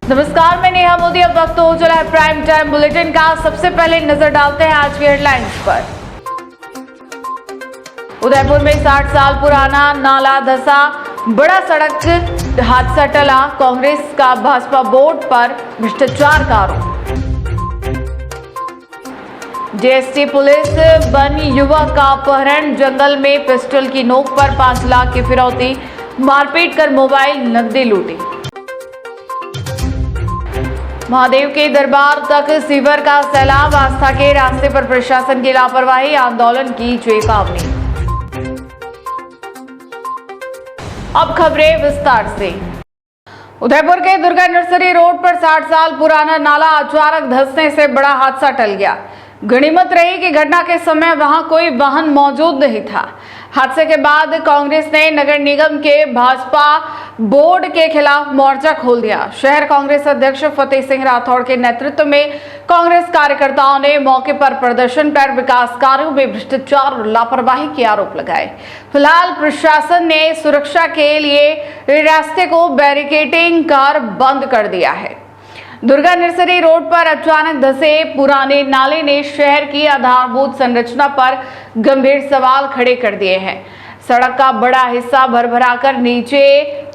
नमस्कार, मैं नेहा मोदी। अब वक्त हो चला है प्राइम टाइम बुलेटिन का। सबसे पहले नजर डालते हैं आज की हेडलाइंस पर। उदयपुर में 60 साल पुराना नाला धंसा, बड़ा सड़क हादसा टला। कांग्रेस का भाजपा बोर्ड पर भ्रष्टाचार का आरोप। जीएसटी पुलिस वन युवक का अपहरण, जंगल में पिस्टल की नोक पर 5 लाख की फिरौती, मारपीट कर मोबाइल नकदी लूटी। महादेव के दरबार तक सीवर का सैलाब, आस्था के रास्ते पर प्रशासन की लापरवाही, आंदोलन की चेतावनी। अब खबरें विस्तार से। उदयपुर के दुर्गा नर्सरी रोड पर 60 साल पुराना नाला अचानक धंसने से बड़ा हादसा टल गया। गनीमत रही कि घटना के समय वहां कोई वाहन मौजूद नहीं था। हादसे के बाद कांग्रेस ने नगर निगम के भाजपा बोर्ड के खिलाफ मोर्चा खोल दिया। शहर कांग्रेस अध्यक्ष फतेह सिंह राठौड़ के नेतृत्व में कांग्रेस कार्यकर्ताओं ने मौके पर प्रदर्शन कर विकास कार्यों में भ्रष्टाचार और लापरवाही के आरोप लगाए। फिलहाल प्रशासन ने सुरक्षा के लिए रास्ते को बैरिकेडिंग कर बंद कर दिया है। दुर्गा नर्सरी रोड पर अचानक धंसे पुराने नाले ने शहर की आधारभूत संरचना पर गंभीर सवाल खड़े कर दिए हैं। सड़क का बड़ा हिस्सा भरभराकर नीचे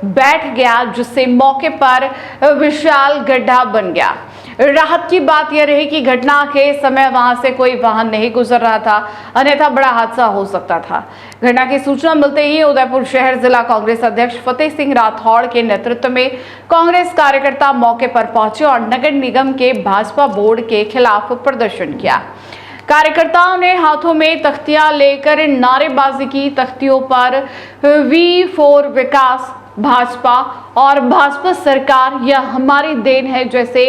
बैठ गया, जिससे मौके पर विशाल गड्ढा बन गया। राहत की बात यह रही कि घटना के समय वहां से कोई वाहन नहीं गुजर रहा था, अन्यथा बड़ा हादसा हो सकता था। घटना की सूचना मिलते ही उदयपुर शहर जिला कांग्रेस अध्यक्ष फतेह सिंह राठौड़ के नेतृत्व में कांग्रेस कार्यकर्ता मौके पर पहुंचे और नगर निगम के भाजपा बोर्ड के खिलाफ प्रदर्शन किया। कार्यकर्ताओं ने हाथों में तख्तियां लेकर नारेबाजी की। तख्तियों पर V4 विकास, भाजपा और भाजपा सरकार, यह हमारी देन है जैसे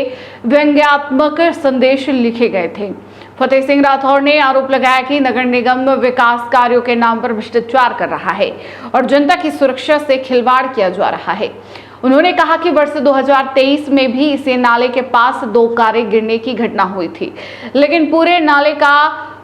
व्यंग्यात्मक संदेश लिखे गए थे। फतेह सिंह राठौड़ ने आरोप लगाया कि नगर निगम विकास कार्यों के नाम पर भ्रष्टाचार कर रहा है और जनता की सुरक्षा से खिलवाड़ किया जा रहा है। उन्होंने कहा कि वर्ष 2023 में भी इसे नाले के पास 2 कारें गिरने की घटना हुई थी, लेकिन पूरे नाले का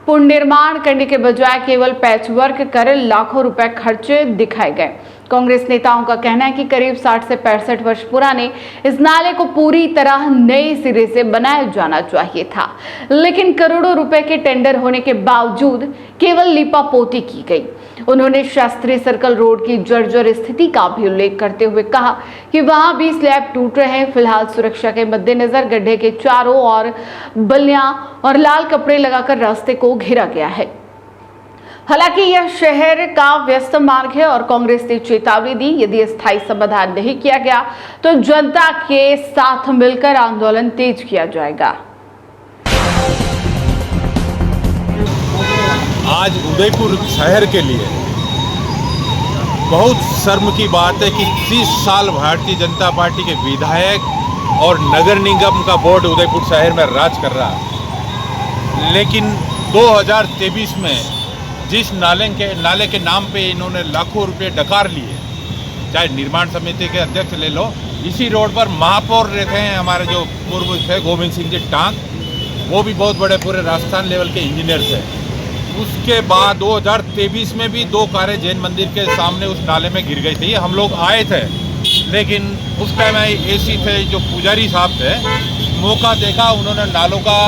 पुनर्निर्माण करने के बजाय केवल पैचवर्क कर लाखों रुपए खर्चे दिखाए गए। कांग्रेस नेताओं का कहना है कि करीब 60 से 65 वर्ष पुराने इस नाले को पूरी तरह नए सिरे से बनाया जाना चाहिए था, लेकिन करोड़ों रुपए के टेंडर होने के बावजूद केवल लीपापोती की गई। उन्होंने शास्त्री सर्कल रोड की जर्जर स्थिति का भी उल्लेख करते हुए कहा कि वहां भी स्लैब टूट रहे हैं। फिलहाल सुरक्षा के मद्देनजर गड्ढे के चारों ओर बल्लियां और लाल कपड़े लगाकर रास्ते को घेरा गया है। हालांकि यह शहर का व्यस्त मार्ग है और कांग्रेस ने चेतावनी दी, यदि स्थायी समाधान नहीं किया गया तो जनता के साथ मिलकर आंदोलन तेज किया जाएगा। आज उदयपुर शहर के लिए बहुत शर्म की बात है कि 30 साल भारतीय जनता पार्टी के विधायक और नगर निगम का बोर्ड उदयपुर शहर में राज कर रहा है, लेकिन 2023 में जिस नाले के नाम पे इन्होंने लाखों रुपए डकार लिए, चाहे निर्माण समिति के अध्यक्ष ले लो, इसी रोड पर महापौर रहते हैं हमारे जो पूर्व थे गोविंद सिंह जी टांग, वो भी बहुत बड़े पूरे राजस्थान लेवल के इंजीनियर थे। उसके बाद 2023 में भी 2 कारें जैन मंदिर के सामने उस नाले में गिर गई थी। हम लोग आए थे, लेकिन उस टाइम एसी थे जो पुजारी साहब थे, मौका देखा, उन्होंने नालों का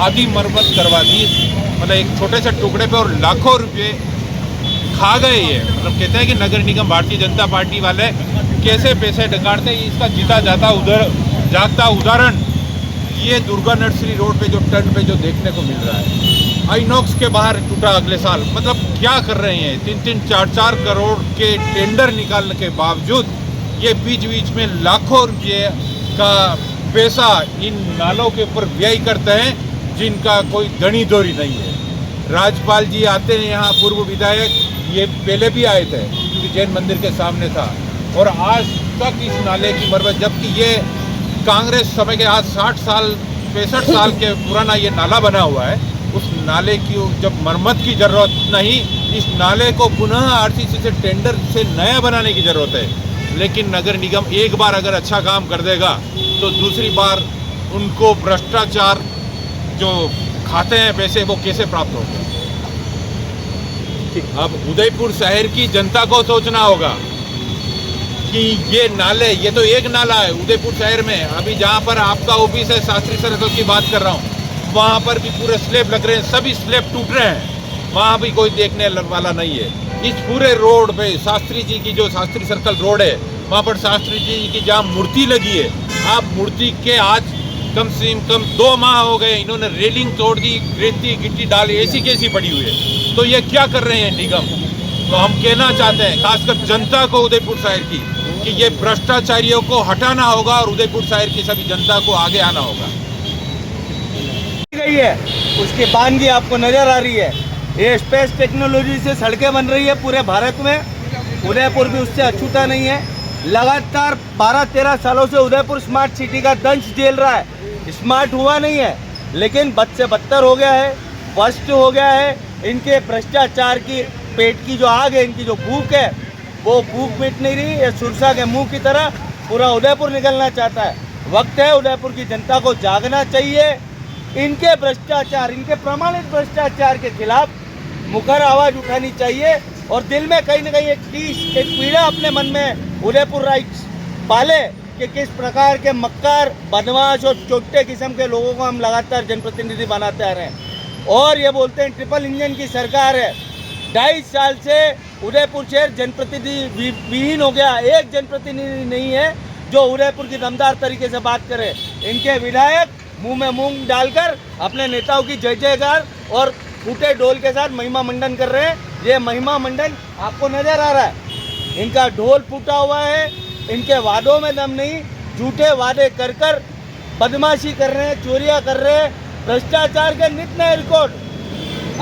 आधी मरम्मत करवा दी, मतलब एक छोटे से टुकड़े पे, और लाखों रुपए खा गए ये। मतलब कहते हैं कि नगर निगम भारतीय जनता पार्टी वाले कैसे पैसे डकारते हैं, इसका जीता जागता उदाहरण ये दुर्गा नर्सरी रोड पे जो टर्न पे जो देखने को मिल रहा है। आइनॉक्स के बाहर टूटा अगले साल, मतलब क्या कर रहे हैं। 3-3, 4-4 करोड़ के टेंडर निकालने के बावजूद ये बीच बीच में लाखों रुपये का पैसा इन नालों के ऊपर व्यय करते हैं, जिनका कोई दनी दोरी नहीं है। राजपाल जी आते हैं यहाँ, पूर्व विधायक, ये पहले भी आए थे क्योंकि जैन मंदिर के सामने था, और आज तक इस नाले की मरम्मत, जबकि ये कांग्रेस समय के आज 60 साल 65 साल के पुराना ये नाला बना हुआ है, उस नाले की जब मरम्मत की ज़रूरत नहीं, इस नाले को पुनः आरसीसी से टेंडर से नया बनाने की ज़रूरत है। लेकिन नगर निगम एक बार अगर अच्छा काम कर देगा तो दूसरी बार उनको भ्रष्टाचार जो खाते हैं पैसे वो कैसे प्राप्त होंगे। अब उदयपुर शहर की जनता को सोचना होगा कि ये नाले, ये तो एक नाला है उदयपुर शहर में, अभी जहाँ पर आपका ऑफिस है शास्त्री सर्कल की बात कर रहा हूँ, वहाँ पर भी पूरे स्लैब लग रहे हैं, सभी स्लैब टूट रहे हैं, वहाँ भी कोई देखने वाला नहीं है। इस पूरे रोड पे शास्त्री जी की जो शास्त्री सर्कल रोड है, वहाँ पर शास्त्री जी की जहाँ मूर्ति लगी है, आप मूर्ति के आज कम से कम 2 माह हो गए, इन्होंने रेलिंग तोड़ दी, रेती गिट्टी डाली, ऐसी कैसी पड़ी हुई है। तो ये क्या कर रहे हैं निगम? तो हम कहना चाहते हैं खासकर जनता को उदयपुर शहर की, कि ये भ्रष्टाचारियों को हटाना होगा और उदयपुर शहर की सभी जनता को आगे आना होगा। गई है उसकी बानगी आपको नजर आ रही है। ये स्पेस टेक्नोलॉजी से सड़कें बन रही है पूरे भारत में, उदयपुर भी उससे अछूता नहीं है। लगातार 12-13 सालों से उदयपुर स्मार्ट सिटी का दंश झेल रहा है। स्मार्ट हुआ नहीं है, लेकिन बद से बदतर हो गया है, वर्स्ट हो गया है। इनके भ्रष्टाचार की पेट की जो आग है, इनकी जो भूख है, वो भूख मिट नहीं रही। ये सुरसा के मुंह की तरह पूरा उदयपुर निकलना चाहता है। वक्त है उदयपुर की जनता को जागना चाहिए। इनके भ्रष्टाचार, इनके प्रमाणित भ्रष्टाचार के खिलाफ मुखर आवाज उठानी चाहिए और दिल में कहीं ना कहीं एक पीड़ा अपने मन में उदयपुर राइट्स पाले कि किस प्रकार के मक्कार, बदमाश और चोटे किस्म के लोगों को हम लगातार जनप्रतिनिधि बनाते आ रहे हैं। और ये बोलते हैं ट्रिपल इंजन की सरकार है। 2.5 साल से उदयपुर शहर जनप्रतिनिधि विहीन हो गया। एक जनप्रतिनिधि नहीं है जो उदयपुर की दमदार तरीके से बात करे। इनके विधायक मुंह में मूंग डालकर अपने नेताओं की जय जयकार और फूटे ढोल के साथ महिमा मंडन कर रहे हैं। ये महिमा मंडन आपको नजर आ रहा है। इनका ढोल फूटा हुआ है, इनके वादों में दम नहीं, झूठे वादे कर कर बदमाशी कर रहे हैं, चोरियां कर रहे हैं, भ्रष्टाचार के नित नए रिकॉर्ड।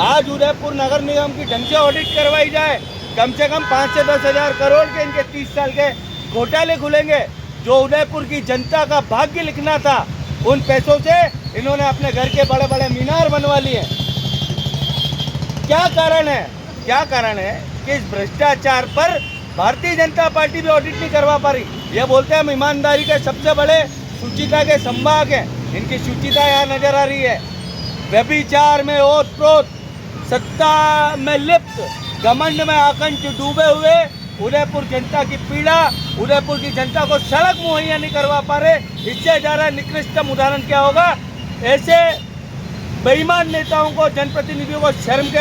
आज उदयपुर नगर निगम की ढंग से ऑडिट करवाई जाए, कम से कम 5 से 10 हजार करोड़ के इनके 30 साल के घोटाले खुलेंगे। जो उदयपुर की जनता का भाग्य लिखना था, उन पैसों से इन्होंने अपने घर के बड़े बड़े मीनार बनवा लिए। क्या कारण है? क्या कारण है कि इस भ्रष्टाचार पर भारतीय जनता पार्टी भी ऑडिट नहीं करवा पा रही। ये बोलते हैं हम ईमानदारी के सबसे बड़े शुचिता के संभाग हैं। इनकी शुचिता यहाँ नजर आ रही है। व्यभिचार में ओतप्रोत, सत्ता में लिप्त, घमंड में आकंठ डूबे हुए उदयपुर जनता की पीड़ा, उदयपुर की जनता को सड़क मुहैया नहीं करवा पा रहे। इससे ज़्यादा निकृष्टतम उदाहरण क्या होगा? ऐसे बेईमान नेताओं को, जनप्रतिनिधियों को शर्म के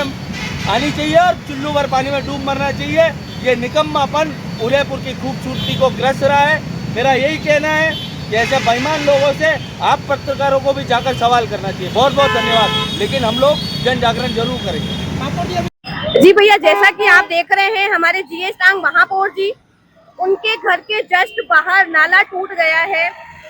आनी चाहिए और चुल्लू भर पानी में डूब मरना चाहिए। ये निकम्मापन उदयपुर की खूबसूरती को ग्रस रहा है। मेरा यही कहना है कि ऐसे बेईमान लोगों से आप पत्रकारों को भी जाकर सवाल करना चाहिए। बहुत बहुत धन्यवाद। लेकिन हम लोग जन जागरण जरूर करेंगे। जी भैया, जैसा कि आप देख रहे हैं, हमारे जीएस टांग महापौर जी, उनके घर के जस्ट बाहर नाला टूट गया है।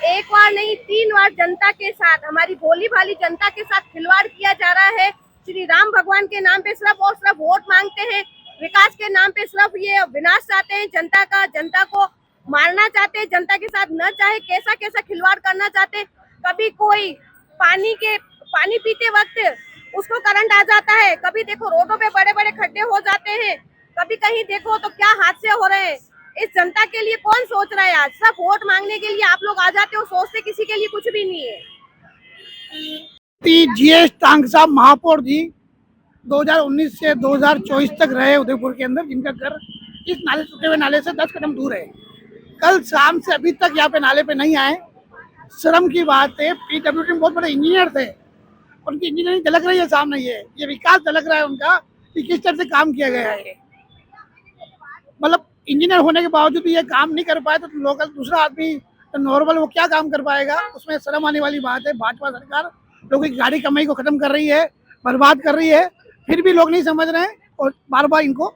एक बार नहीं 3 बार जनता के साथ, हमारी भोली भाली जनता के साथ खिलवाड़ किया जा रहा है। श्री राम भगवान के नाम पे सिर्फ और सिर्फ वोट मांगते हैं, विकास के नाम पे सिर्फ ये विनाश चाहते हैं जनता का, जनता को मारना चाहते हैं, जनता के साथ न चाहे कैसा कैसा खिलवाड़ करना चाहते हैं। कभी कोई पानी पीते वक्त उसको करंट आ जाता है, कभी देखो रोडों पे बड़े बड़े खड्डे हो जाते हैं, कभी कहीं देखो तो क्या हादसे हो रहे हैं। इस जनता के लिए कौन सोच रहा है? आज सब वोट मांगने के लिए आप लोग आ जाते हो, सोचते किसी के लिए कुछ भी नहीं है। जीएस टांग साहब महापौर जी 2019 से 2024 तक रहे उदयपुर के अंदर, जिनका घर इस नाले टूटे हुए नाले से 10 कदम दूर है। कल शाम से अभी तक यहाँ पे नाले पे नहीं आए। शर्म की बात है। पीडब्ल्यूडी में बहुत बड़े इंजीनियर थे, उनकी इंजीनियरिंग झलक रही है सामने। ये विकास झलक रहा है उनका कि किस तरह से काम किया गया है। मतलब इंजीनियर होने के बावजूद भी ये काम नहीं कर पाए तो लोकल दूसरा आदमी तो नॉर्मल वो क्या काम कर पाएगा? उसमें शर्म आने वाली बात है। भाजपा सरकार लोगों की गाड़ी कमाई को खत्म कर रही है, बर्बाद कर रही है, फिर भी लोग नहीं समझ रहे हैं और बार बार इनको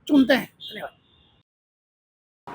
चुनते हैं। धन्यवाद।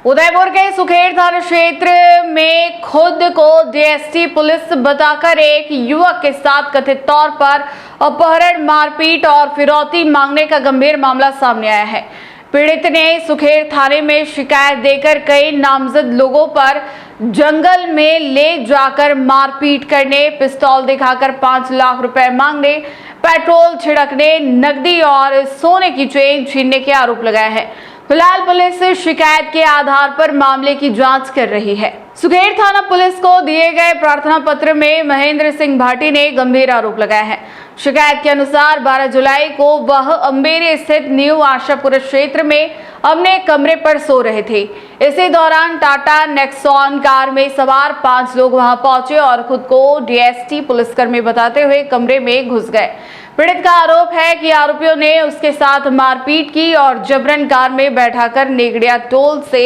उदयपुर के सुखेड़ थाना क्षेत्र में खुद को डीएसटी पुलिस बताकर एक युवक के साथ कथित तौर पर अपहरण, मारपीट और फिरौती मांगने का गंभीर मामला सामने आया है। पीड़ित ने सुखेड़ थाने में शिकायत देकर कई नामजद लोगों पर जंगल में ले जाकर मारपीट करने, पिस्तौल दिखाकर 5 लाख रुपए मांगने, पेट्रोल छिड़कने, नकदी और सोने की चेन छीनने के आरोप लगाए हैं। फिलहाल पुलिस शिकायत के आधार पर मामले की जांच कर रही है। सुखेड़ थाना पुलिस को दिए गए प्रार्थना पत्र में महेंद्र सिंह भाटी ने गंभीर आरोप लगाया है। शिकायत के अनुसार 12 जुलाई को वह अंबेरी स्थित न्यू आशापुर क्षेत्र में अपने कमरे पर सो रहे थे। इसी दौरान टाटा नेक्सॉन कार में सवार 5 लोग वहां पहुंचे और खुद को डीएसटी पुलिसकर्मी बताते हुए कमरे में घुस गए। पीड़ित का आरोप है कि आरोपियों ने उसके साथ मारपीट की और जबरन कार में बैठाकर नेगड़िया टोल से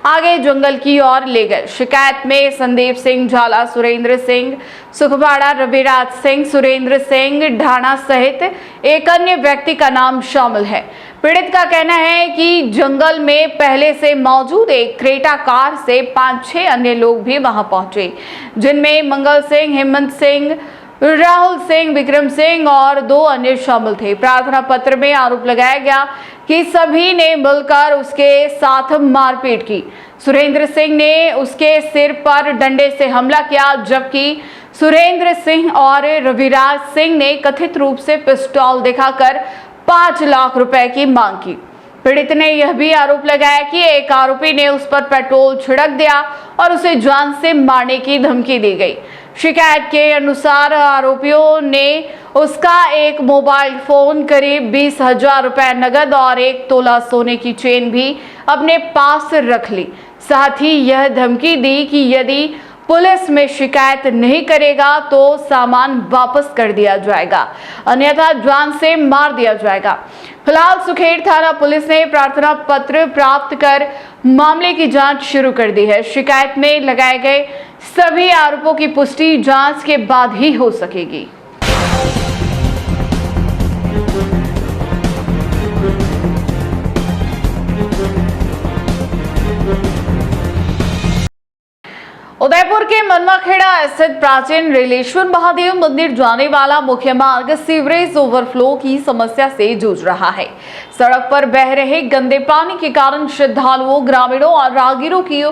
आगे जंगल की ओर ले गए। शिकायत में संदीप सिंह झाला, सुरेंद्र सिंह सुखवाड़ा, रविराज सिंह, सुरेंद्र सिंह ढाणा सहित एक अन्य व्यक्ति का नाम शामिल है। पीड़ित का कहना है कि जंगल में पहले से मौजूद एक क्रेटा कार से 5-6 अन्य लोग भी वहां पहुंचे, जिनमें मंगल सिंह, हेमंत सिंह, राहुल सिंह, विक्रम सिंह और 2 अन्य शामिल थे। प्रार्थना पत्र में आरोप लगाया गया कि सभी ने मिलकर उसके साथ मारपीट की। सुरेंद्र सिंह ने उसके सिर पर डंडे से हमला किया, जबकि सुरेंद्र सिंह और रविराज सिंह ने कथित रूप से पिस्तौल दिखाकर 5 लाख रुपए की मांग की। पीड़ित ने यह भी आरोप लगाया कि एक आरोपी ने उस पर पेट्रोल छिड़क दिया और उसे जान से मारने की धमकी दी गई। शिकायत के अनुसार आरोपियों ने उसका एक मोबाइल फोन, करीब 20,000 रुपए नगद और 1 तोला सोने की चेन भी अपने पास रख ली। साथ ही यह धमकी दी कि यदि पुलिस में शिकायत नहीं करेगा तो सामान वापस कर दिया जाएगा, अन्यथा जान से मार दिया जाएगा। फिलहाल सुखेड़ थाना पुलिस ने प्रार्थना पत्र प्राप्त कर मामले की जांच शुरू कर दी है। शिकायत में लगाए गए सभी आरोपों की पुष्टि जांच के बाद ही हो सकेगी। उदयपुर के मनवाखेड़ा स्थित प्राचीन रेलेश्वर महादेव मंदिर जाने वाला मुख्य मार्ग सीवरेज ओवरफ्लो की समस्या से जूझ रहा है। सड़क पर बह रहे गंदे पानी के कारण श्रद्धालुओं, ग्रामीणों और राहगीरों की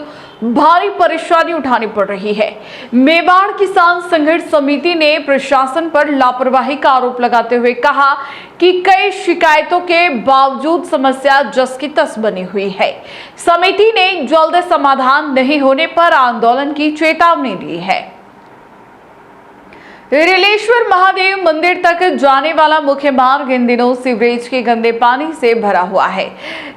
भारी परेशानी उठानी पड़ रही है। मेवाड़ किसान संघर्ष समिति ने प्रशासन पर लापरवाही का आरोप लगाते हुए कहा कि कई शिकायतों के बावजूद समस्या जस की तस बनी हुई है। समिति ने जल्द समाधान नहीं होने पर आंदोलन की चेतावनी दी है। रेलेश्वर महादेव मंदिर तक जाने वाला मुख्य मार्ग इन दिनों सीवरेज के गंदे पानी से भरा हुआ है।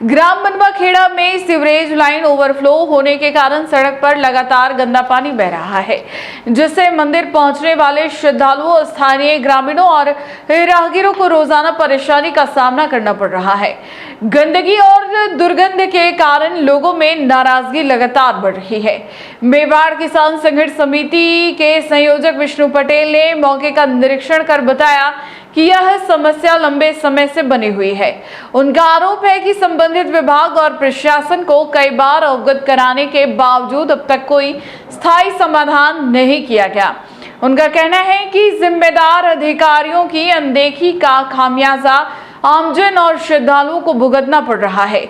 ग्राम मनवाखेड़ा में सीवरेज लाइन ओवरफ्लो होने के कारण सड़क पर लगातार गंदा पानी बह रहा है, जिससे मंदिर पहुंचने वाले श्रद्धालुओं, स्थानीय ग्रामीणों और राहगीरों को रोजाना परेशानी का सामना करना पड़ रहा है। गंदगी और दुर्गंध के कारण लोगों में नाराजगी लगातार बढ़ रही है। मेवाड़ किसान संघर्ष समिति के संयोजक विष्णु पटेल ने मौके का निरीक्षण कर बताया कि यह समस्या लंबे समय से बनी हुई है। उनका आरोप है कि संबंधित विभाग और प्रशासन को कई बार अवगत कराने के बावजूद अब तक कोई स्थायी समाधान नहीं किया गया। उनका कहना है कि जिम्मेदार अधिकारियों की अनदेखी का खामियाजा आमजन और श्रद्धालुओं को भुगतना पड़ रहा है।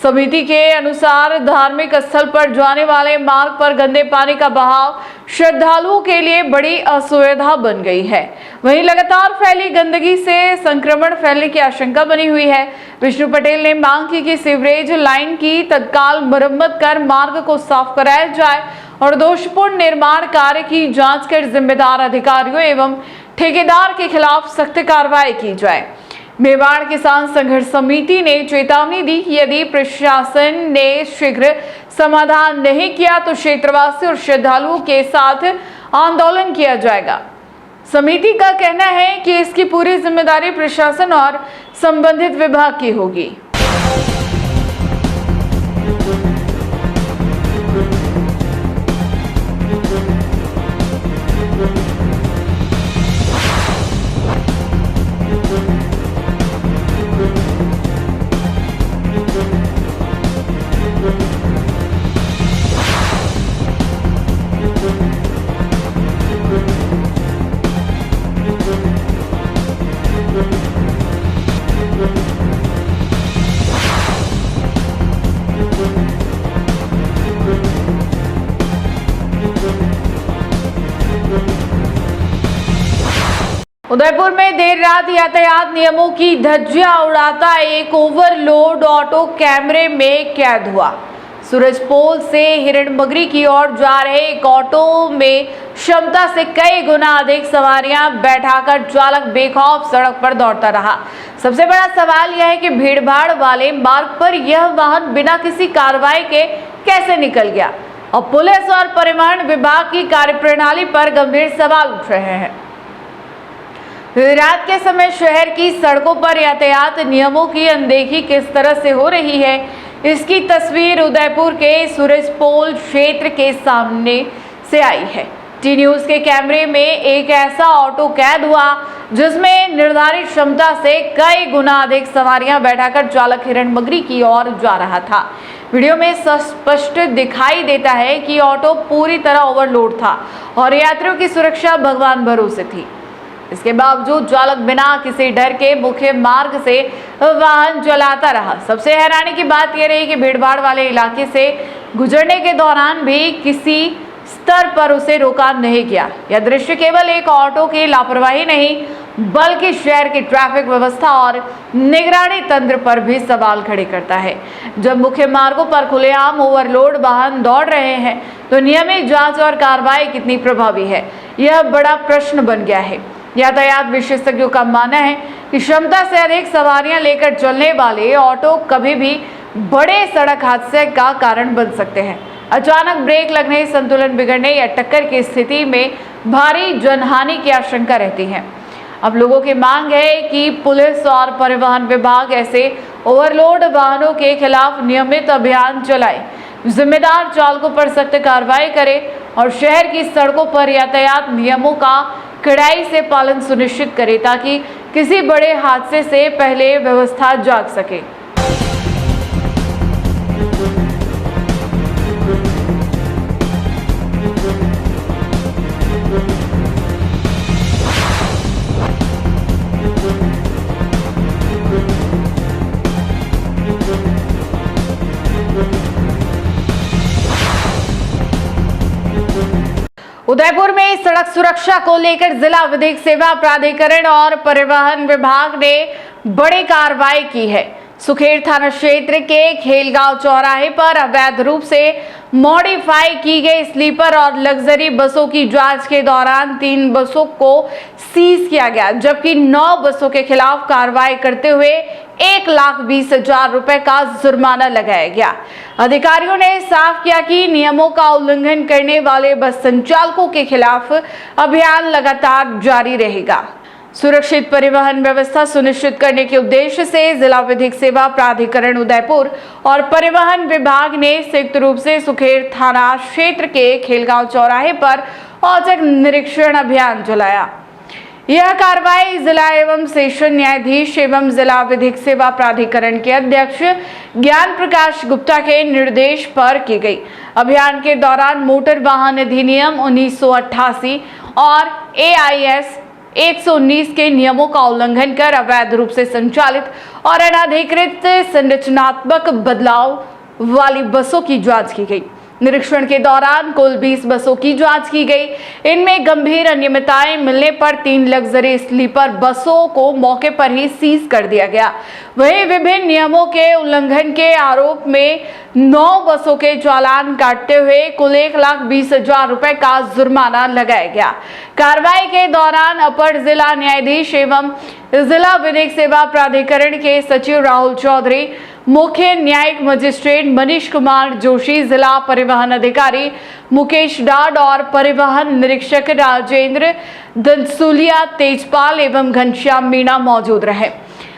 समिति के अनुसार धार्मिक स्थल पर जाने वाले मार्ग पर गंदे पानी का बहाव श्रद्धालुओं के लिए बड़ी असुविधा बन गई है। वहीं लगातार फैली गंदगी से संक्रमण फैलने की आशंका बनी हुई है। विष्णु पटेल ने मांग की कि सीवरेज लाइन की तत्काल मरम्मत कर मार्ग को साफ कराया जाए और दोषपूर्ण निर्माण कार्य की जांच कर जिम्मेदार अधिकारियों एवं ठेकेदार के खिलाफ सख्त कार्रवाई की जाए। मेवाड़ किसान संघर्ष समिति ने चेतावनी दी कि यदि प्रशासन ने शीघ्र समाधान नहीं किया तो क्षेत्रवासी और श्रद्धालुओं के साथ आंदोलन किया जाएगा। समिति का कहना है कि इसकी पूरी जिम्मेदारी प्रशासन और संबंधित विभाग की होगी। उदयपुर में देर रात यातायात नियमों की धज्जियां उड़ाता एक ओवरलोड ऑटो कैमरे में कैद हुआ। सूरजपोल से हिरणमगरी की ओर जा रहे एक ऑटो में क्षमता से कई गुना अधिक सवारियां बैठाकर चालक बेखौफ सड़क पर दौड़ता रहा। सबसे बड़ा सवाल यह है कि भीड़भाड़ वाले मार्ग पर यह वाहन बिना किसी कार्रवाई के कैसे निकल गया और पुलिस और परिवहन विभाग की कार्यप्रणाली पर गंभीर सवाल उठ रहे हैं। रात के समय शहर की सड़कों पर यातायात नियमों की अनदेखी किस तरह से हो रही है, इसकी तस्वीर उदयपुर के सूरजपोल क्षेत्र के सामने से आई है। टी न्यूज के कैमरे में एक ऐसा ऑटो कैद हुआ जिसमें निर्धारित क्षमता से कई गुना अधिक सवारियां बैठाकर चालक हिरणमगरी की ओर जा रहा था। वीडियो में स्पष्ट दिखाई देता है कि ऑटो पूरी तरह ओवरलोड था और यात्रियों की सुरक्षा भगवान भरोसे थी। इसके बावजूद चालक बिना किसी डर के मुख्य मार्ग से वाहन चलाता रहा। सबसे हैरानी की बात यह रही कि भीड़भाड़ वाले इलाके से गुजरने के दौरान भी किसी स्तर पर उसे रोका नहीं गया। यह दृश्य केवल एक ऑटो की लापरवाही नहीं बल्कि शहर की ट्रैफिक व्यवस्था और निगरानी तंत्र पर भी सवाल खड़े करता है। जब मुख्य मार्गों पर खुलेआम ओवरलोड वाहन दौड़ रहे हैं तो नियमित जांच और कार्रवाई कितनी प्रभावी है, यह बड़ा प्रश्न बन गया है। यातायात विशेषज्ञों का मानना है कि क्षमता से अधिक सवारियां लेकर चलने वाले ऑटो कभी भी बड़े सड़क हादसे का कारण बन सकते हैं। अचानक ब्रेक लगने, संतुलन बिगड़ने या टक्कर की स्थिति में भारी जनहानि की आशंका रहती है। अब लोगों की मांग है कि पुलिस और परिवहन विभाग ऐसे ओवरलोड वाहनों के खिलाफ नियमित अभियान चलाए, जिम्मेदार चालकों पर सख्त कार्रवाई करे और शहर की सड़कों पर यातायात नियमों का कड़ाई से पालन सुनिश्चित करे ताकि किसी बड़े हादसे से पहले व्यवस्था जाग सके। उदयपुर में सड़क सुरक्षा को लेकर जिला विधिक सेवा प्राधिकरण और परिवहन विभाग ने बड़ी कार्रवाई की है। सुखेर थाना क्षेत्र के खेलगांव चौराहे पर अवैध रूप से मॉडिफाई की गई स्लीपर और लग्जरी बसों की जांच के दौरान 3 बसों को सीज किया गया, जबकि 9 बसों के खिलाफ कार्रवाई करते हुए 1,20,000 रुपए का जुर्माना लगाया गया। अधिकारियों ने साफ किया कि नियमों का उल्लंघन करने वाले बस संचालकों के खिलाफ अभियान लगातार जारी रहेगा। सुरक्षित परिवहन व्यवस्था सुनिश्चित करने के उद्देश्य से जिला विधिक सेवा प्राधिकरण उदयपुर और परिवहन विभाग ने संयुक्त रूप से सुखेर थाना क्षेत्र के खेलगांव चौराहे पर औचक निरीक्षण अभियान चलाया। यह कार्रवाई जिला एवं सेशन न्यायाधीश एवं जिला विधिक सेवा प्राधिकरण के अध्यक्ष ज्ञान प्रकाश गुप्ता के निर्देश पर की गई। अभियान के दौरान मोटर वाहन अधिनियम 1988 और AIS 119 के नियमों का उल्लंघन कर अवैध रूप से संचालित और अनाधिकृत संरचनात्मक बदलाव वाली बसों की जांच की गई। निरीक्षण के दौरान कुल 20 बसों की जांच की गई। इनमें गंभीर अनियमितताएं मिलने पर 3 लग्जरी स्लीपर बसों को मौके पर ही सीज कर दिया गया। वहीं विभिन्न नियमों के उल्लंघन के आरोप में 9 बसों के चालान काटते हुए कुल 1,20,000 रुपए का जुर्माना लगाया गया। कार्रवाई के दौरान अपर जिला न्यायाधीश एवं जिला विधिक सेवा प्राधिकरण के सचिव राहुल चौधरी, मुख्य न्यायिक मजिस्ट्रेट मनीष कुमार जोशी, जिला परिवहन अधिकारी मुकेश डाड और परिवहन निरीक्षक राजेंद्र दंसुलिया, तेजपाल एवं घनश्याम मीणा मौजूद रहे।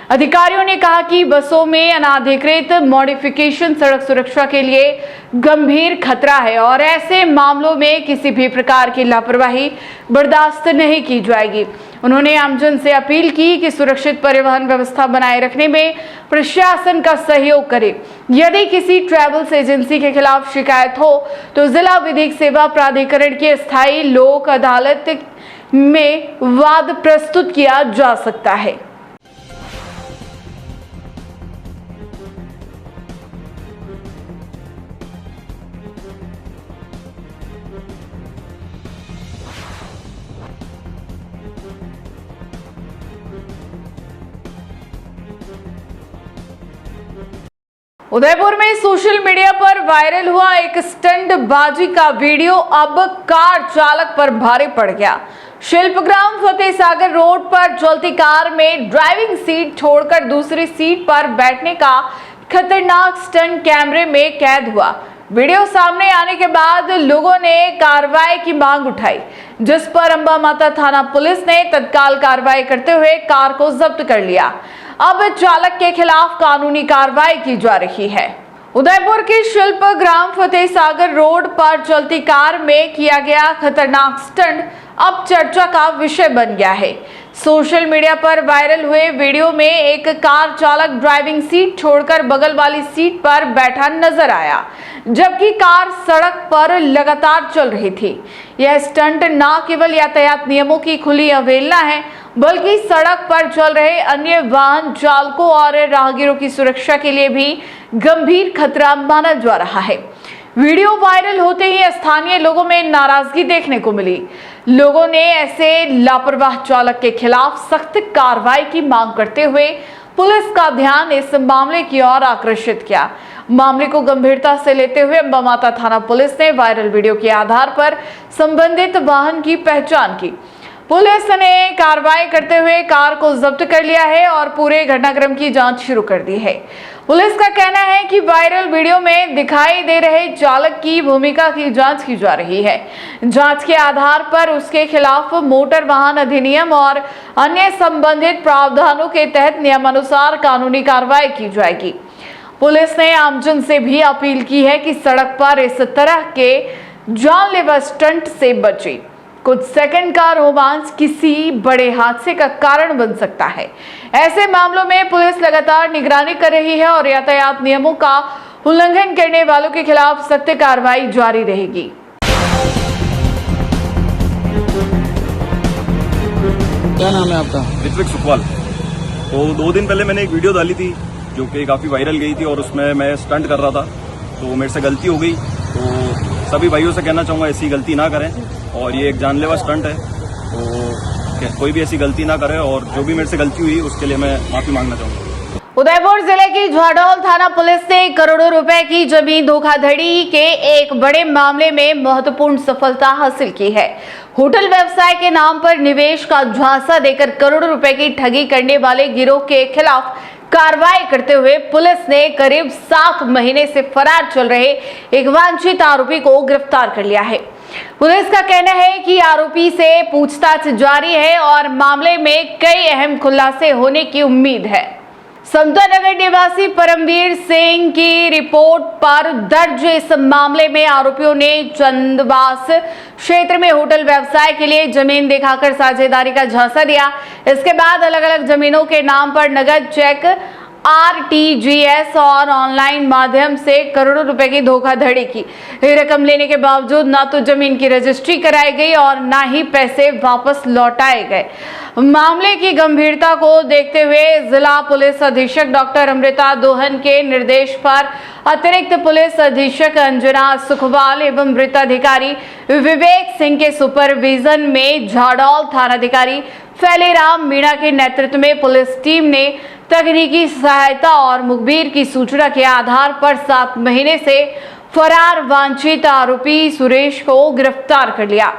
अधिकारियों ने कहा कि बसों में अनाधिकृत मॉडिफिकेशन सड़क सुरक्षा के लिए गंभीर खतरा है और ऐसे मामलों में किसी भी प्रकार की लापरवाही बर्दाश्त नहीं की जाएगी। उन्होंने आमजन से अपील की कि सुरक्षित परिवहन व्यवस्था बनाए रखने में प्रशासन का सहयोग करे। यदि किसी ट्रैवल्स एजेंसी के खिलाफ शिकायत हो तो जिला विधिक सेवा प्राधिकरण की स्थायी लोक अदालत में वाद प्रस्तुत किया जा सकता है। उदयपुर में सोशल मीडिया पर वायरल हुआ एक स्टंट बाजी का वीडियो अब कार चालक पर भारी पड़ गया। शिल्पग्राम फतेह सागर रोड पर चलती कार में ड्राइविंग सीट छोड़कर दूसरी सीट पर बैठने का खतरनाक स्टंट कैमरे में कैद हुआ। वीडियो सामने आने के बाद लोगों ने कार्रवाई की मांग उठाई, जिस पर अंबा माता थाना पुलिस ने तत्काल कार्रवाई करते हुए कार को जब्त कर लिया। अब चालक के खिलाफ कानूनी कार्रवाई की जा रही है। उदयपुर के शिल्पग्राम फतेह सागर रोड पर चलती कार में किया गया खतरनाक स्टंट अब चर्चा का विषय बन गया है। सोशल मीडिया पर वायरल हुए वीडियो में एक कार चालक ड्राइविंग सीट छोड़कर बगल वाली सीट पर बैठा नजर आया, जबकि कार सड़क पर लगातार चल रही थी। यह स्टंट न केवल यातायात नियमों की खुली अवहेलना है, बल्कि सड़क पर चल रहे अन्य वाहन चालकों और राहगीरों की सुरक्षा के लिए भी गंभीर खतरा माना जा रहा है। वीडियो वायरल होते ही स्थानीय लोगों में नाराजगी देखने को मिली। लोगों ने ऐसे लापरवाह चालक के खिलाफ सख्त कार्रवाई की मांग करते हुए पुलिस का ध्यान इस मामले की ओर आकर्षित किया। मामले को गंभीरता से लेते हुए अंबा माता थाना पुलिस ने वायरल वीडियो के आधार पर संबंधित वाहन की पहचान की। पुलिस ने कार्रवाई करते हुए कार को जब्त कर लिया है और पूरे घटनाक्रम की जांच शुरू कर दी है। पुलिस का कहना है कि वायरल वीडियो में दिखाई दे रहे चालक की भूमिका की जांच की जा रही है। जांच के आधार पर उसके खिलाफ मोटर वाहन अधिनियम और अन्य संबंधित प्रावधानों के तहत नियमानुसार कानूनी कार्रवाई की जाएगी। पुलिस ने आमजन से भी अपील की है कि सड़क पर इस तरह के जानलेवा स्टंट से बचें। कुछ सेकंड का रोमांच किसी बड़े हादसे का कारण बन सकता है। ऐसे मामलों में पुलिस लगातार निगरानी कर रही है और यातायात नियमों का उल्लंघन करने वालों के खिलाफ सख्त कार्रवाई जारी रहेगी। क्या नाम है आपका? ऋत्विक सुखवाल। तो 2 दिन पहले मैंने एक वीडियो डाली थी जो कि काफ़ी वायरल गई थी और उसमें मैं स्टंट कर रहा था, तो मेरे से गलती हो गई। तो सभी भाइयों से कहना चाहूँगा ऐसी गलती ना करें, और ये एक जानलेवा स्टंट है, तो कोई भी ऐसी गलती ना करे, और जो भी मेरे से गलती हुई उसके लिए मैं माफ़ी मांगना चाहूँगा। उदयपुर जिले की झाडोल थाना पुलिस ने करोड़ों रुपए की जमीन धोखाधड़ी के एक बड़े मामले में महत्वपूर्ण सफलता हासिल की है। होटल व्यवसाय के नाम पर निवेश का झांसा देकर करोड़ों रुपए की ठगी करने वाले गिरोह के खिलाफ कार्रवाई करते हुए पुलिस ने करीब 7 महीने से फरार चल रहे एक वांछित आरोपी को गिरफ्तार कर लिया है। पुलिस का कहना है कि आरोपी से पूछताछ जारी है और मामले में कई अहम खुलासे होने की उम्मीद है। समता नगर निवासी परमवीर सिंह की रिपोर्ट पर दर्ज इस मामले में आरोपियों ने चंदवास क्षेत्र में होटल व्यवसाय के लिए जमीन दिखाकर साझेदारी का झांसा दिया। इसके बाद अलग अलग जमीनों के नाम पर नगद चेक, RTGS और ऑनलाइन माध्यम से करोड़ों रुपए की धोखाधड़ी की। रकम लेने के बावजूद ना तो जमीन की रजिस्ट्री कराई गई और ना ही पैसे वापस लौटाए गए। मामले की गंभीरता को देखते हुए जिला पुलिस अधीक्षक डॉक्टर अमृता दोहन के निर्देश पर अतिरिक्त पुलिस अधीक्षक अंजना सुखवाल एवं वृत्ताधिकारी विवेक सिंह के सुपरविजन में झाडोल थानाधिकारी फैलेराम मीणा के नेतृत्व में पुलिस टीम ने तकनीकी सहायता और मुखबिर की सूचना के आधार पर 7 महीने से फरार वांछित आरोपी सुरेश को गिरफ्तार कर लिया।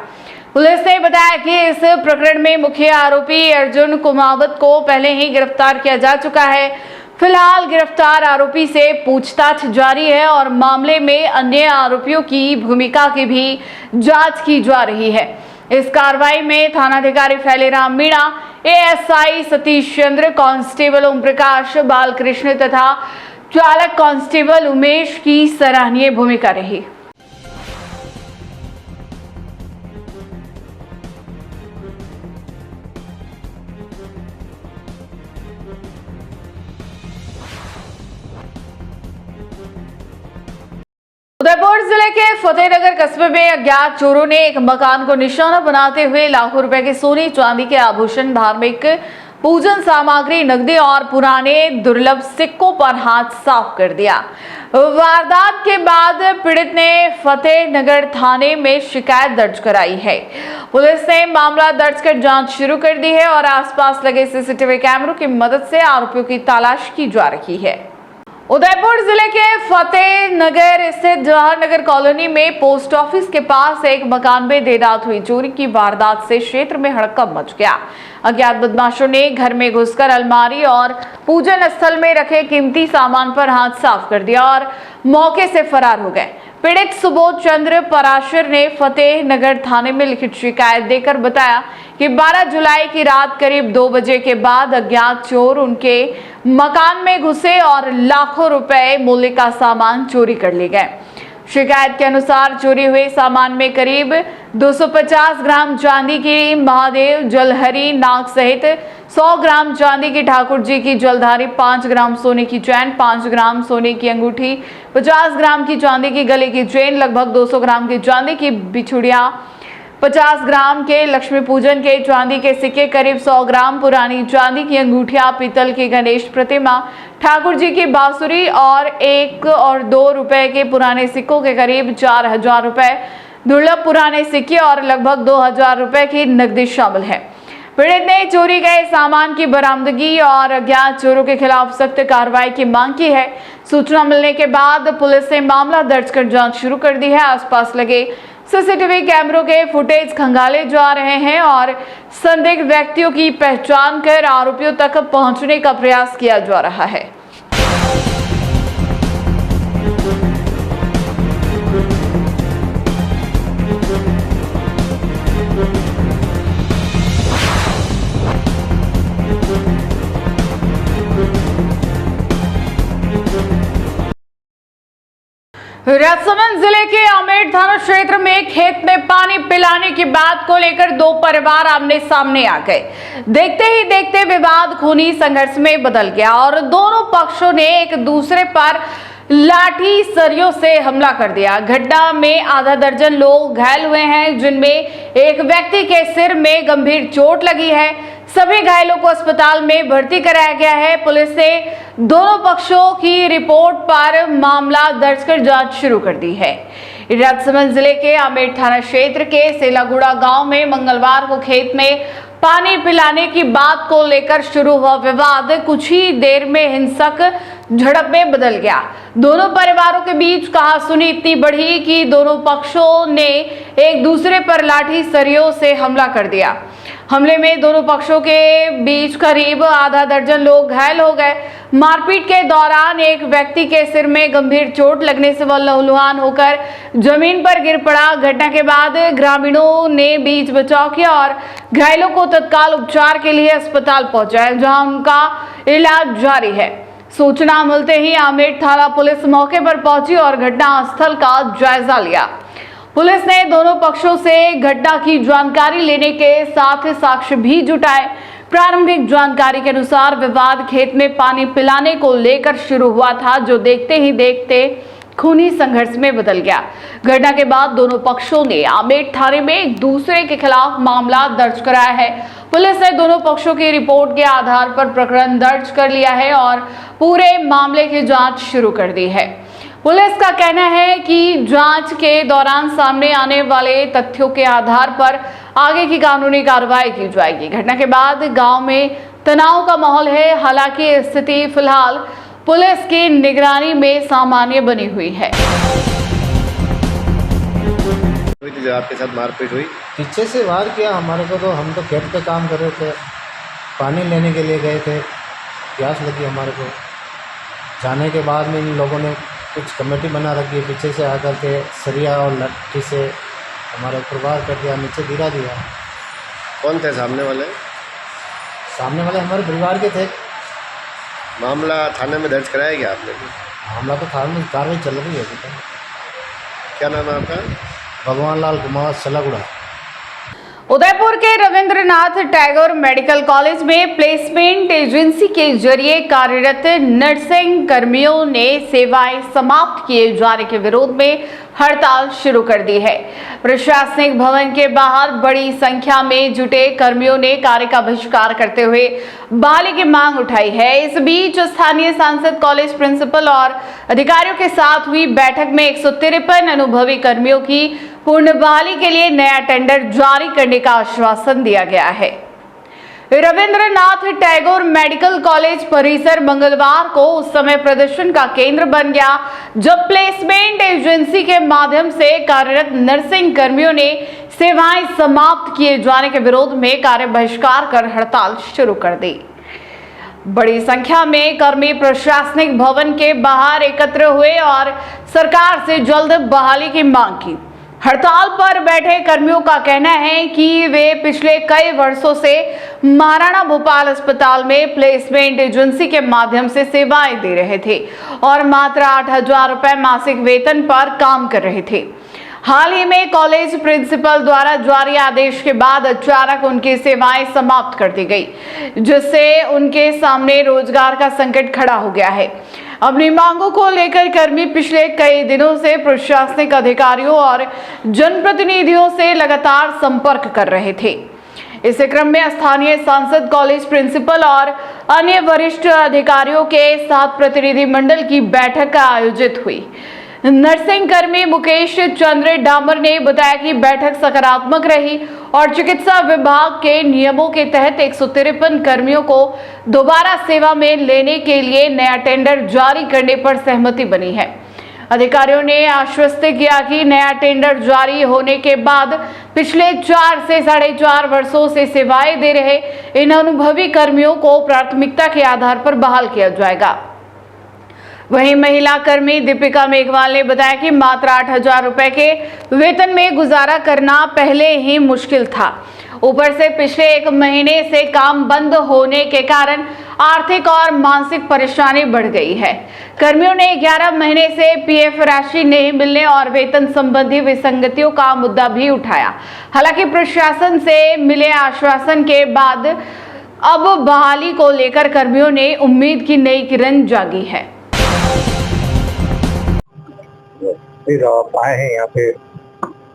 पुलिस ने बताया कि इस प्रकरण में मुख्य आरोपी अर्जुन कुमावत को पहले ही गिरफ्तार किया जा चुका है। फिलहाल गिरफ्तार आरोपी से पूछताछ जारी है और मामले में अन्य आरोपियों की भूमिका की भी जांच की जा रही है। इस कार्रवाई में थानाधिकारी फैलेराम मीणा, ASI सतीश चंद्र, कांस्टेबल ओम प्रकाश, बालकृष्ण तथा चालक कांस्टेबल उमेश की सराहनीय भूमिका रही। उदयपुर जिले के फतेहनगर कस्बे में अज्ञात चोरों ने एक मकान को निशाना बनाते हुए लाखों रुपए के सोने चांदी के आभूषण, धार्मिक पूजन सामग्री, नकदी और पुराने दुर्लभ सिक्कों पर हाथ साफ कर दिया। वारदात के बाद पीड़ित ने फतेहनगर थाने में शिकायत दर्ज कराई है। पुलिस ने मामला दर्ज कर जांच शुरू कर दी है और आसपास लगे CCTV कैमरों की मदद से आरोपियों की तलाश की जा रही है। उदयपुर जिले के फतेह नगर स्थित जवाहर नगर कॉलोनी में पोस्ट ऑफिस के पास एक मकान में देर रात हुई चोरी की वारदात से क्षेत्र में हड़कंप मच गया। अज्ञात बदमाशों ने घर में घुसकर अलमारी और पूजन स्थल में रखे कीमती सामान पर हाथ साफ कर दिया और मौके से फरार हो गए। पीड़ित सुबोध चंद्र पराशर ने फतेह नगर थाने में लिखित शिकायत देकर बताया कि 12 जुलाई की रात करीब 2 बजे के बाद अज्ञात चोर उनके मकान में घुसे और लाखों रुपए मूल्य का सामान चोरी कर ले गए। शिकायत के अनुसार चोरी हुए सामान में करीब 250 ग्राम चांदी की महादेव जलहरी नाग सहित 100 ग्राम चांदी की ठाकुर जी की जलधारी, 5 ग्राम सोने की चैन, 5 ग्राम सोने की अंगूठी, 50 ग्राम की चांदी की गले की चेन, लगभग 200 ग्राम की चांदी की बिछुड़िया, 50 ग्राम के लक्ष्मी पूजन के चांदी के सिक्के, करीब 100 ग्राम पुरानी चांदी की अंगूठियां, पीतल की गणेश प्रतिमा, ठाकुर जी की बांसुरी और 1 और 2 रुपए के पुराने सिक्कों के करीब 4000 रुपए, दुर्लभ पुराने सिक्के और लगभग 2000 रुपए की नकदी शामिल है। पीड़ित ने चोरी गए सामान की बरामदगी और अज्ञात चोरों के खिलाफ सख्त कार्रवाई की मांग की है। सूचना मिलने के बाद पुलिस ने मामला दर्ज कर जांच शुरू कर दी है। आसपास लगे सीसीटीवी कैमरों के फुटेज खंगाले जा रहे हैं और संदिग्ध व्यक्तियों की पहचान कर आरोपियों तक पहुंचने का प्रयास किया जा रहा है। राजसमंद जिले के आमेर थाना क्षेत्र में खेत में पानी पिलाने की बात को लेकर 2 परिवार आमने सामने आ गए। देखते ही देखते विवाद खूनी संघर्ष में बदल गया और दोनों पक्षों ने एक दूसरे पर लाठी सरियों से हमला कर दिया। घटना में आधा दर्जन लोग घायल हुए हैं, जिनमें एक व्यक्ति के सिर में गंभीर चोट लगी है। सभी घायलों को अस्पताल में भर्ती कराया गया है। पुलिस ने दोनों पक्षों की रिपोर्ट पर मामला दर्ज कर जांच शुरू कर दी है। राजसमंद जिले के आमेर थाना क्षेत्र के सेलागुड़ा गांव में मंगलवार को खेत में पानी पिलाने की बात को लेकर शुरू हुआ विवाद कुछ ही देर में हिंसक झड़प में बदल गया। दोनों परिवारों के बीच कहासुनी इतनी बढ़ी कि दोनों पक्षों ने एक दूसरे पर लाठी सरियों से हमला कर दिया। हमले में दोनों पक्षों के बीच करीब आधा दर्जन लोग घायल हो गए। मारपीट के दौरान एक व्यक्ति के सिर में गंभीर चोट लगने से वह लहूलुहान होकर जमीन पर गिर पड़ा। घटना के बाद ग्रामीणों ने बीच बचाव किया और घायलों को तत्काल उपचार के लिए अस्पताल पहुंचाया, जहां उनका इलाज जारी है। सूचना मिलते ही आमेर थाना पुलिस मौके पर पहुंची और घटनास्थल का जायजा लिया। पुलिस ने दोनों पक्षों से घटना की जानकारी लेने के साथ साक्ष्य भी जुटाए। प्रारंभिक जानकारी के अनुसार विवाद खेत में पानी पिलाने को लेकर शुरू हुआ था, जो देखते ही देखते खूनी संघर्ष में बदल गया। घटना के बाद दोनों पक्षों ने आमेर थाने में एक दूसरे के खिलाफ मामला दर्ज कराया है। पुलिस ने दोनों पक्षों की रिपोर्ट के आधार पर प्रकरण दर्ज कर लिया है और पूरे मामले की जांच शुरू कर दी है। पुलिस का कहना है कि जांच के दौरान सामने आने वाले तथ्यों के आधार पर आगे की कानूनी कार्रवाई की जाएगी। घटना के बाद गांव में तनाव का माहौल है। हालांकि स्थिति फिलहाल पुलिस की निगरानी में सामान्य बनी हुई है। जो आपके साथ मारपीट हुई, पीछे से वार किया हमारे को। तो हम तो खेत पे काम कर रहे थे, पानी लेने के लिए गए थे, प्यास लगी हमारे को। जाने के बाद में इन लोगों ने कुछ कमेटी बना रखी है, पीछे से आकर के सरिया और लट्ठी से हमारे ऊपर वार कर दिया, नीचे गिरा दिया। कौन थे सामने वाले? सामने वाले हमारे परिवार के थे। मामला थाने में दर्ज कराया गया आपने? मामला तो थाने में कार्रवाई चल रही है। क्या नाम है आपका? भगवान लाल कुमार, सेलागुड़ा। उदयपुर के रविंद्रनाथ टैगोर मेडिकल कॉलेज में प्लेसमेंट एजेंसी के जरिए कार्यरत नर्सिंग कर्मियों ने सेवाएं समाप्त किए जाने के विरोध में हड़ताल शुरू कर दी है। प्रशासनिक भवन के बाहर बड़ी संख्या में जुटे कर्मियों ने कार्य का बहिष्कार करते हुए बहाली की मांग उठाई है। इस बीच स्थानीय सांसद, कॉलेज प्रिंसिपल और अधिकारियों के साथ हुई बैठक में 153 अनुभवी कर्मियों की पूर्ण बहाली के लिए नया टेंडर जारी करने का आश्वासन दिया गया है। रविंद्रनाथ टैगोर मेडिकल कॉलेज परिसर मंगलवार को उस समय प्रदर्शन का केंद्र बन गया जब प्लेसमेंट एजेंसी के माध्यम से कार्यरत नर्सिंग कर्मियों ने सेवाएं समाप्त किए जाने के विरोध में कार्य बहिष्कार कर हड़ताल शुरू कर दी। बड़ी संख्या में कर्मी प्रशासनिक भवन के बाहर एकत्र हुए और सरकार से जल्द बहाली की मांग की। हड़ताल पर बैठे कर्मियों का कहना है कि वे पिछले कई वर्षों से महाराणा भोपाल अस्पताल में प्लेसमेंट एजेंसी के माध्यम से सेवाएं दे रहे थे और मात्र 8,000 रुपए मासिक वेतन पर काम कर रहे थे। हाल ही में कॉलेज प्रिंसिपल द्वारा जारी आदेश के बाद अचानक उनकी सेवाएं समाप्त कर दी गई, जिससे उनके सामने रोजगार का संकट खड़ा हो गया है। अपनी मांगों को लेकर कर्मी पिछले कई दिनों से प्रशासनिक अधिकारियों और जनप्रतिनिधियों से लगातार संपर्क कर रहे थे। इसी क्रम में स्थानीय सांसद, कॉलेज प्रिंसिपल और अन्य वरिष्ठ अधिकारियों के साथ प्रतिनिधि मंडल की बैठक आयोजित हुई। नर्सिंग कर्मी मुकेश चंद्र डामर ने बताया कि बैठक सकारात्मक रही और चिकित्सा विभाग के नियमों के तहत 153 कर्मियों को दोबारा सेवा में लेने के लिए नया टेंडर जारी करने पर सहमति बनी है। अधिकारियों ने आश्वस्त किया कि नया टेंडर जारी होने के बाद पिछले 4 से 4.5 वर्षों से सेवाएं दे रहे इन अनुभवी कर्मियों को प्राथमिकता के आधार पर बहाल किया जाएगा। वहीं महिला कर्मी दीपिका मेघवाल ने बताया कि मात्र 8,000 रुपए के वेतन में गुजारा करना पहले ही मुश्किल था। ऊपर से पिछले 1 महीने से काम बंद होने के कारण आर्थिक और मानसिक परेशानी बढ़ गई है। कर्मियों ने 11 महीने से पीएफ राशि नहीं मिलने और वेतन संबंधी विसंगतियों का मुद्दा भी उठाया। हालांकि प्रशासन से मिले आश्वासन के बाद अब बहाली को लेकर कर्मियों ने उम्मीद की नई किरण जागी है। फिर आप आए हैं यहाँ पे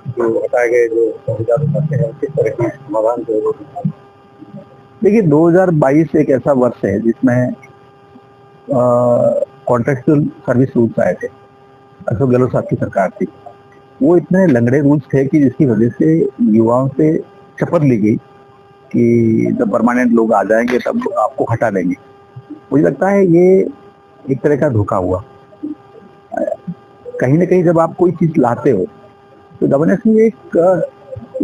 जो बताए गए जो सुविधा करते हैं किस तरह की समाधान जो देखिए 2022 एक ऐसा वर्ष है जिसमें कॉन्ट्रेक्चुअल सर्विस रूल्स आए थे। अशोक गहलोत साहब की सरकार थी, वो इतने लंगड़े रूल्स थे कि जिसकी वजह से युवाओं से शपथ ली गई कि जब परमानेंट लोग आ जाएंगे तब आपको हटा देंगे। मुझे लगता है ये एक तरह का धोखा हुआ। कहीं ना कहीं जब आप कोई चीज लाते हो तो गवर्नेंस में एक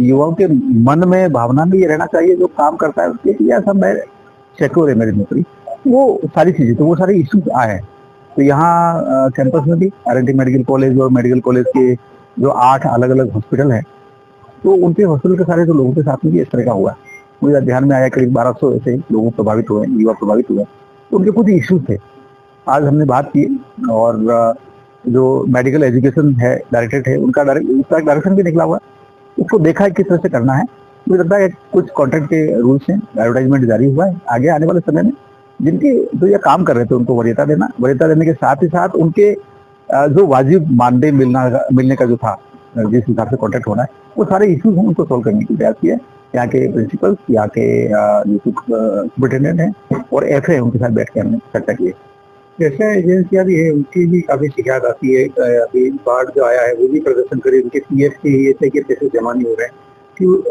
युवाओं के मन में भावना में ये रहना चाहिए जो काम करता है उसके या सब मैं सिक्योर है मेरी नौकरी, वो सारी चीजें तो वो सारे इश्यूज आए हैं। तो यहाँ कैंपस में भी आर.एन.टी मेडिकल कॉलेज और मेडिकल कॉलेज के जो 8 अलग अलग हॉस्पिटल हैं तो उनके हॉस्पिटल के सारे जो लोगों के साथ में भी इस तरह का हुआ। मुझे ध्यान में आया करीब 1200 ऐसे लोगों प्रभावित हुए, युवा प्रभावित हुए, तो उनके कुछ इश्यूज थे। आज हमने बात की और जो मेडिकल एजुकेशन है डायरेक्टरेट है उसका डायरेक्शन भी निकला हुआ है, उसको देखा है किस तरह से करना है। मुझे लगता है कुछ कॉन्ट्रैक्ट के रूल्स हैं, एडवर्टाइजमेंट जारी हुआ है। आगे आने वाले समय में जिनके जो ये काम कर रहे थे उनको वरीयता देने के साथ ही साथ उनके जो वाजिब मानदेय मिलने का जो था जिस हिसाब से कॉन्ट्रैक्ट होना है वो सारे इश्यूज हैं उनको सोल्व करने की प्रयास किया है। यहाँ के प्रिंसिपल, यहाँ के सुपरिटेंडेंट हैं और एफ है, उनके साथ बैठ के हमने चर्चा की है। जैसे एजेंसियां भी है उनकी भी काफी शिकायत आती है। अभी बाढ़ जो आया है वो भी प्रदर्शन करे, उनके पीएफ के पैसे जमा नहीं हो रहे हैं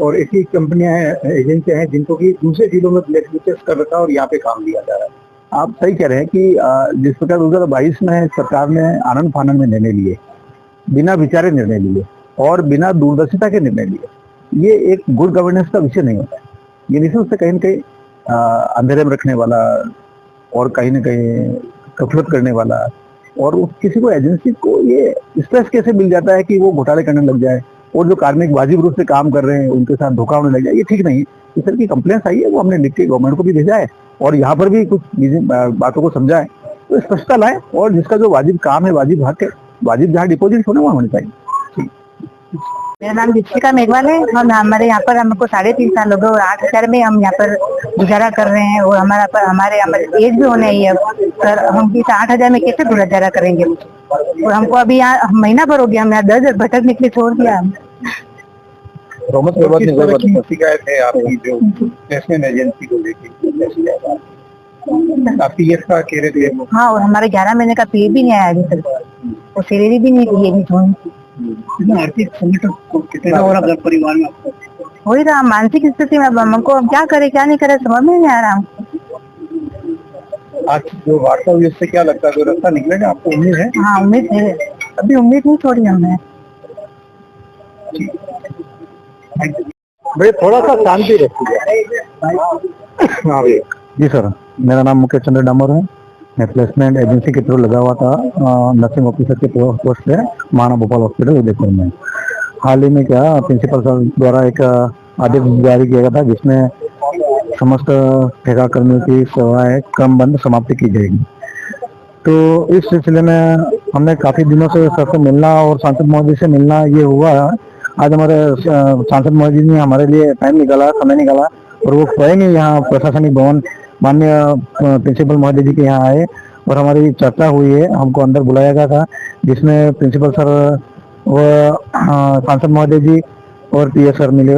और ऐसी कंपनियां हैं, एजेंसियां हैं जिनको कि दूसरे जिलों में ब्लैक लिस्टेड कर रखा है और यहाँ पे काम दिया जा रहा है। आप सही कह रहे हैं कि जिस प्रकार 2022 में सरकार ने आनंद फानंद में निर्णय लिए, बिना विचारे निर्णय लिए और बिना दूरदर्शिता के निर्णय लिए, ये एक गुड गवर्नेंस का विषय नहीं होता है। ये निश्चित रूप से कहीं न कहीं अंधेरे में रखने वाला और कहीं न कहीं गफलत करने वाला और किसी को एजेंसी को ये स्ट्रेस कैसे मिल जाता है कि वो घोटाले करने लग जाए और जो कार्मिक वाजिब रूप से काम कर रहे हैं उनके साथ धोखा होने लग जाए, ये ठीक नहीं। इस तरह की कंप्लेंट्स आई है, वो हमने लिख के गवर्नमेंट को भी भेजा है और यहाँ पर भी कुछ बातों को समझा है। तो स्पष्टता लाए और जिसका जो वाजिब काम है, वाजिब हक है, वाजिब जहाँ डिपोजिट होने वहाँ होने चाहिए। मेरा नाम दीपिका मेघवाल है और हमारे यहाँ पर हमको 3.5 साल हो गए और 8,000 में हम यहाँ पर गुजारा कर रहे हैं और हमारे एज भी होने ही है सर। हम इस 8,000 में कैसे गुजारा करेंगे और हमको अभी यहाँ महीना भर हो गया, हम यहाँ 10 भटक निकले छोड़ दिया। शिकायत है आपकी जो प्लेसमेंट एजेंसी को लेकर काफी इसका कह रहे थे। हाँ, और हमारे 11 महीने का पे भी नहीं आया अभी तक और सैलरी भी नहीं दी है। आर्थिक संकट कितना और अगर परिवार में आपको हो ही रहा। मानसिक स्थिति में अब हमको अब क्या करे क्या नहीं करे समझ में नहीं आ रहा हमको। आज जो वार्ता हुई उससे क्या लगता है, कोई रास्ता निकलेगा? आपको उम्मीद है? हाँ उम्मीद है, अभी उम्मीद नहीं छोड़ी हमने। भाई थोड़ा सा शांति रखिए। हाँ भैया जी सर, मेरा नाम मुकेश चंद्र डामोर है। मैं प्लेसमेंट एजेंसी के थ्रू लगा हुआ था नर्सिंग ऑफिसर के पोस्ट पे महाना भोपाल हॉस्पिटल उदयपुर में। हाल ही में क्या प्रिंसिपल सर द्वारा एक आदेश जारी किया गया था जिसमें समस्त ठेका कर्मियों की सेवाएं क्रमबद्ध समाप्ति की जाएगी। तो इस सिलसिले में हमने काफी दिनों से सर से मिलना और सांसद महोदय से मिलना ये हुआ। आज हमारे सांसद महोदय ने हमारे लिए टाइम निकाला, समय निकाला और वो स्वयं ही यहाँ प्रशासनिक भवन माननीय प्रिंसिपल महोदय जी के यहाँ आए और हमारी चर्चा हुई है। हमको अंदर बुलाया गया था जिसमें प्रिंसिपल सर व सांसद महोदय जी और पीएस सर मिले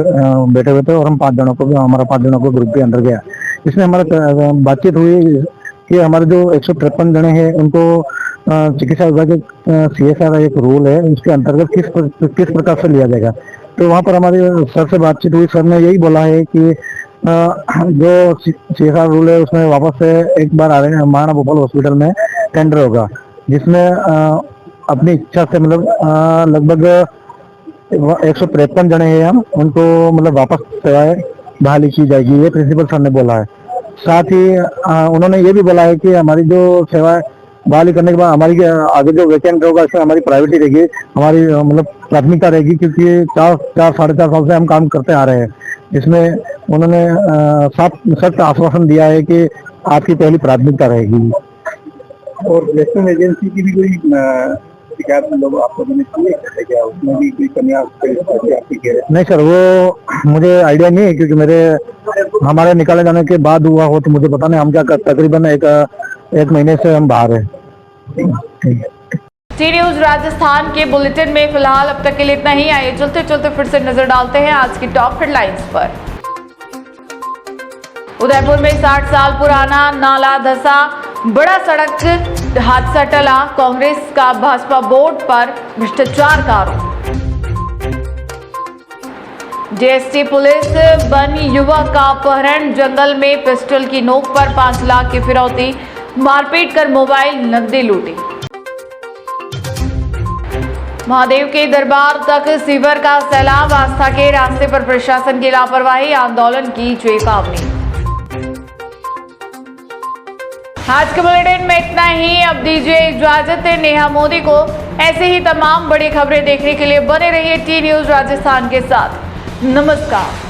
बैठे हुए थे और हम 5 जनों को भी, हमारा 5 जनों को ग्रुप भी अंदर गया। इसमें हमारा बातचीत हुई कि हमारे जो 153 जने हैं उनको चिकित्सा विभाग के CSR एक रूल है, उसके अंतर्गत किस प्रकार से लिया जाएगा। तो वहाँ पर हमारे सर से बातचीत हुई। सर ने यही बोला है कि जो CSR रूल है उसमें वापस से एक बार महाना भोपाल हॉस्पिटल में टेंडर होगा जिसमें अपनी इच्छा से मतलब लगभग 153 जने हैं हम, उनको मतलब वापस सेवाएं बहाली की जाएगी, ये प्रिंसिपल सर ने बोला है। साथ ही उन्होंने ये भी बोला है कि हमारी जो सेवाएं बहाली करने के बाद हमारी आगे जो वैकेंट होगा इसमें हमारी प्रायोरिटी रहेगी, हमारी मतलब प्राथमिकता रहेगी, क्योंकि 4-4.5 साल से हम काम करते आ रहे हैं। इसमें उन्होंने सख्त आश्वासन दिया है कि आपकी पहली प्राथमिकता रहेगी। और प्लेसमेंट एजेंसी की भी कोई शिकायत लोग आपको क्या उसमें भी कोई कमियां नहीं सर, वो मुझे आइडिया नहीं है क्योंकि हमारे निकाले जाने के बाद हुआ हो तो मुझे पता नहीं। हम क्या तकरीबन एक महीने से हम बाहर हैं। टी न्यूज राजस्थान के बुलेटिन में फिलहाल अब तक के लिए इतना ही। आइए चलते चलते फिर से नजर डालते हैं आज की टॉप हेडलाइंस पर। उदयपुर में 60 साल पुराना नाला धंसा, बड़ा सड़क हादसा टला, कांग्रेस का भाजपा बोर्ड पर भ्रष्टाचार का आरोप। जीएसटी पुलिस वन युवक का अपहरण, जंगल में पिस्टल की नोक पर 5 लाख की फिरौती, मारपीट कर मोबाइल नकदी लूटी। महादेव के दरबार तक सीवर का सैलाब, आस्था के रास्ते पर प्रशासन की लापरवाही, आंदोलन की चेतावनी। आज के बुलेटिन में इतना ही। अब दीजिए इजाजत नेहा मोदी को। ऐसे ही तमाम बड़ी खबरें देखने के लिए बने रहिए टी न्यूज राजस्थान के साथ। नमस्कार।